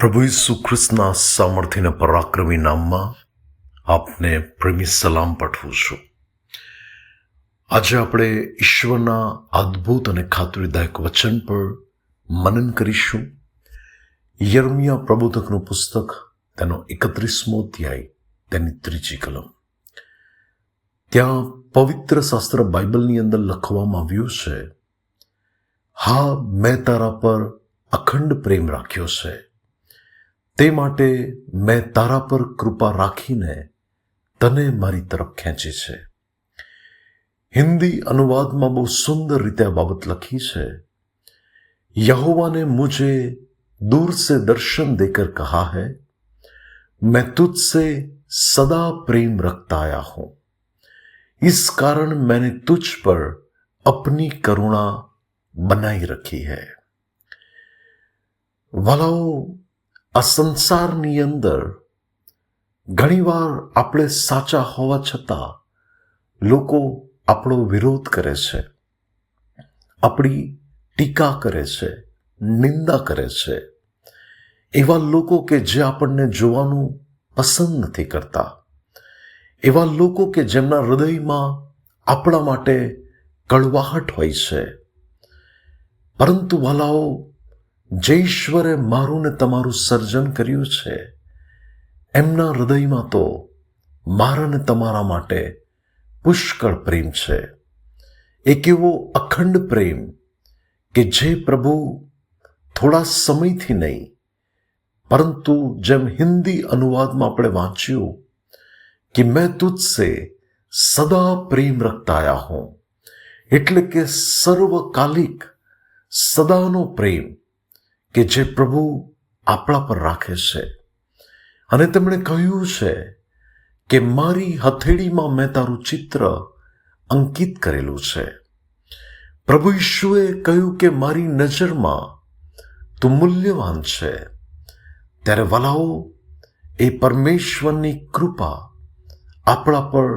પ્રભુ ઈસુ ખ્રિસ્તના સામર્થ્યના પરાક્રમી નામમાં આપને પ્રેમી સલામ પાઠવું છું. આજે આપણે ઈશ્વરના અદ્ભુત અને ખાતરીદાયક વચન પર મનન કરીશું. યર્મિયા પ્રબોધકનું પુસ્તક, તેનો 31મો અધ્યાય, તેની 3જી કલમ. ત્યાં પવિત્ર શાસ્ત્ર બાઇબલની અંદર લખવામાં આવ્યું છે, હા, મેં તારા પર અખંડ પ્રેમ રાખ્યો છે, તે માટે મેં તારા પર કૃપા રાખીને તને મારી તરફ ખેંચી છે. હિન્દી અનુવાદમાં બહુ સુંદર રીતે આ બાબત લખી છે. यहोवा ने मुझे दूर से दर्शन देकर कहा है, मैं तुझसे सदा प्रेम रखता आया हूं, इस कारण मैंने तुझ पर अपनी करुणा बनाई रखी है. વાલાઓ, આ સંસારની અંદર ઘણીવાર આપણે સાચા હોવા છતાં લોકો આપણો વિરોધ કરે છે, આપણી ટીકા કરે છે, નિંદા કરે છે. એવા લોકો કે જે આપણને જોવાનું પસંદ નથી કરતા, એવા લોકો કે જેમના હૃદયમાં આપણા માટે કળવાહટ હોય છે. પરંતુ વાલાઓ, જે ઈશ્વરે મારું ને તમારું સર્જન કર્યું છે, એમના હૃદયમાં તો મારા ને તમારા માટે પુષ્કળ પ્રેમ છે. એક એવો અખંડ પ્રેમ કે જે પ્રભુ થોડા સમયથી નહીં, પરંતુ જેમ હિન્દી અનુવાદમાં આપણે વાંચ્યું કે મેં તુજસે સદા પ્રેમ રખતા આયા હું, એટલે કે સર્વકાલિક સદાનો પ્રેમ કે જે પ્રભુ આપણા પર રાખે છે. અને તેમણે કહ્યું છે કે મારી હથેળીમાં મેં તારું ચિત્ર અંકિત કરેલું છે. પ્રભુ ઈશુએ કહ્યું કે મારી નજરમાં તું મૂલ્યવાન છે. ત્યારે વાલાઓ, એ પરમેશ્વરની કૃપા આપણા પર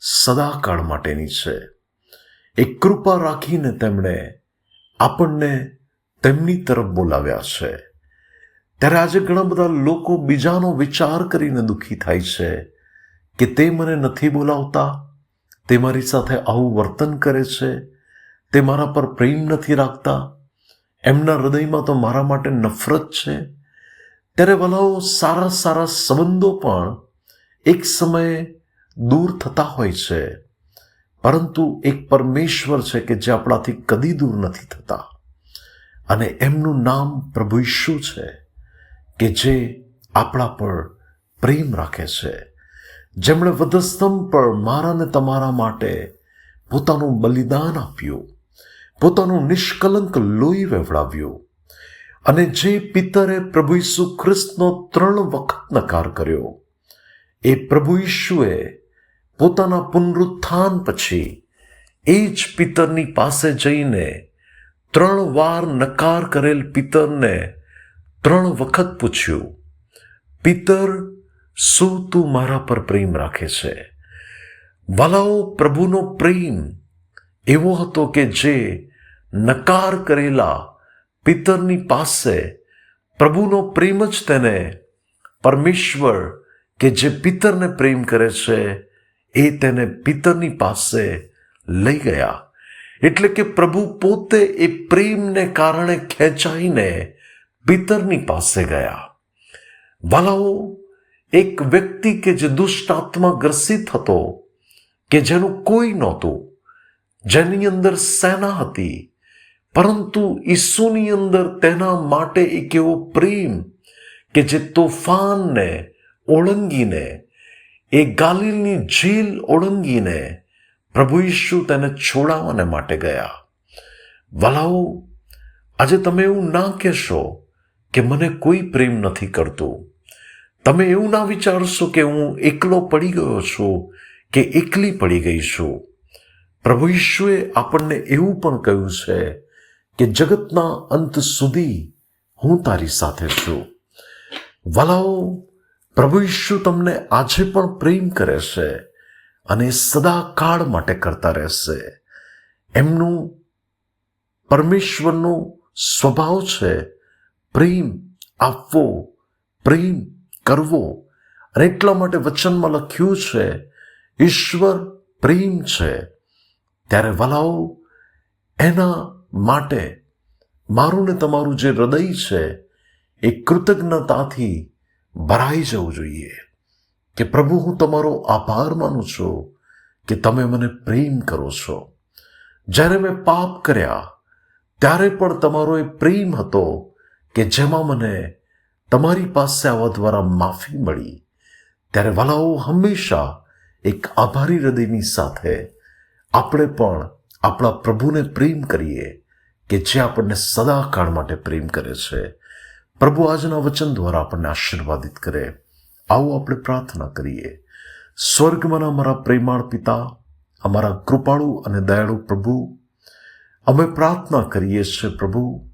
સદાકાળ માટેની છે. એ કૃપા રાખીને તેમણે આપણને તેમની તરફ બોલાવ્યા છે. ત્યારે આજે ઘણા બધા લોકો બીજાનો વિચાર કરીને દુઃખી થાય છે કે તે મને નથી બોલાવતા, તે મારી સાથે આવું વર્તન કરે છે, તે મારા પર પ્રેમ નથી રાખતા, એમના હૃદયમાં તો મારા માટે નફરત છે. ત્યારે વાલાઓ, સારા સારા સંબંધો પણ એક સમયે દૂર થતા હોય છે, પરંતુ એક પરમેશ્વર છે કે જે આપણાથી કદી દૂર નથી થતા, અને એમનું નામ પ્રભુ ઈશુ છે કે જે આપણા પર પ્રેમ રાખે છે, જેમણે વધસ્તંભ પર મારા ને તમારા માટે પોતાનું બલિદાન આપ્યું, પોતાનું નિષ્કલંક લોહી વહેવડાવ્યું, અને જે પિતરે પ્રભુ ઈસુ ખ્રિસ્તનો 3 વખત નકાર કર્યો, એ પ્રભુ ઈશુએ પોતાના પુનરુત્થાન પછી એ જ પિતરની પાસે જઈને 3 વાર નકાર કરેલ પિતરને 3 વખત પૂછ્યું, પિતર, શું તું મારા પર પ્રેમ રાખે છે? વાલાઓ, પ્રભુનો પ્રેમ એવો હતો કે જે નકાર કરેલા પિતરની પાસે પ્રભુનો પ્રેમ જ તેને પરમેશ્વર કે જે પિતરને પ્રેમ કરે છે, એ તેને પિતરની પાસે લઈ ગયા. એટલે કે પ્રભુ પોતે એ પ્રેમને કારણે ખેંચાઈને પિતરની પાસે ગયા. વાલાઓ, એક વ્યક્તિ કે જે દુષ્ટ આત્મા ગ્રસિત હતો, કે જેનું કોઈ નહોતું, જેની અંદર સેના હતી, પરંતુ ઈસુની અંદર તેના માટે એક એવો પ્રેમ કે જે તોફાનને ઓળંગીને, એ ગાલિલની ઝીલ ઓળંગીને પ્રભુ ઈશુ તેને છોડાવવાને માટે ગયા. વાલાઓ, આજે તમે એવું ના કહેશો કે મને કોઈ પ્રેમ નથી કરતું. તમે એવું ના વિચારશો કે હું એકલો પડી ગયો છું કે એકલી પડી ગઈ છું. પ્રભુ ઈશુએ આપણને એવું પણ કહ્યું છે કે જગતના અંત સુધી હું તારી સાથે છું. વાલાઓ, પ્રભુ ઈશુ તમને આજે પણ પ્રેમ કરે છે અને સદાકાળ માટે કરતા રહેશે. એમનું પરમેશ્વરનો સ્વભાવ છે પ્રેમ આપવો પ્રેમ કરવો. અને એટલા માટે વચનમાં લખ્યું છે, ઈશ્વર પ્રેમ છે. ત્યારે વલાઓ, એના માટે મારું ને તમારું જે હૃદય છે એ કૃતજ્ઞતાથી ભરાઈ જવું જોઈએ કે પ્રભુ, હું તમારો આભાર માનું છું કે તમે મને પ્રેમ કરો છો. જ્યારે મેં પાપ કર્યા ત્યારે પણ તમારો એ પ્રેમ હતો કે જેમાં મને તમારી પાસે આવવા દ્વારા માફી મળી. ત્યારે વલાઓ, હંમેશા એક આભારી હૃદયની સાથે આપણે પણ આપણા પ્રભુને પ્રેમ કરીએ કે જે આપણને સદાકાળ માટે પ્રેમ કરે છે. પ્રભુ આજના વચન દ્વારા આપણને આશીર્વાદિત કરે. આવો આપણે પ્રાર્થના કરીએ. સ્વર્ગમાંના અમારા પ્રેમાળ પિતા, અમારા કૃપાળુ અને દયાળુ પ્રભુ, અમે પ્રાર્થના કરીએ છીએ પ્રભુ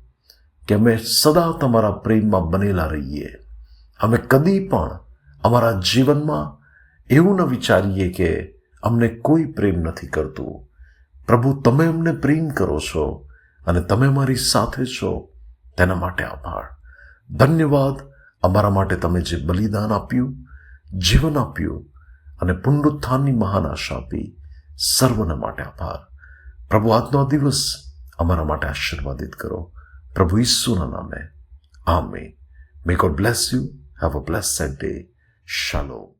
કે અમે સદા તમારા પ્રેમમાં બનેલા રહીએ. અમે કદી પણ અમારા જીવનમાં એવું ન વિચારીએ કે અમને કોઈ પ્રેમ નથી કરતું. પ્રભુ, તમે અમને પ્રેમ કરો છો અને તમે મારી સાથે છો, તેના માટે આભાર. ધન્યવાદ. અમારા માટે તમે જે બલિદાન આપ્યું, જીવન આપ્યું અને પુનરુત્થાનની મહાન આશા આપી, સર્વના માટે આભાર. પ્રભુ, આજનો દિવસ અમારા માટે આશીર્વાદિત કરો. પ્રભુ ઈસુના નામે. Amen. May God bless you. Have a blessed day. શાલોમ.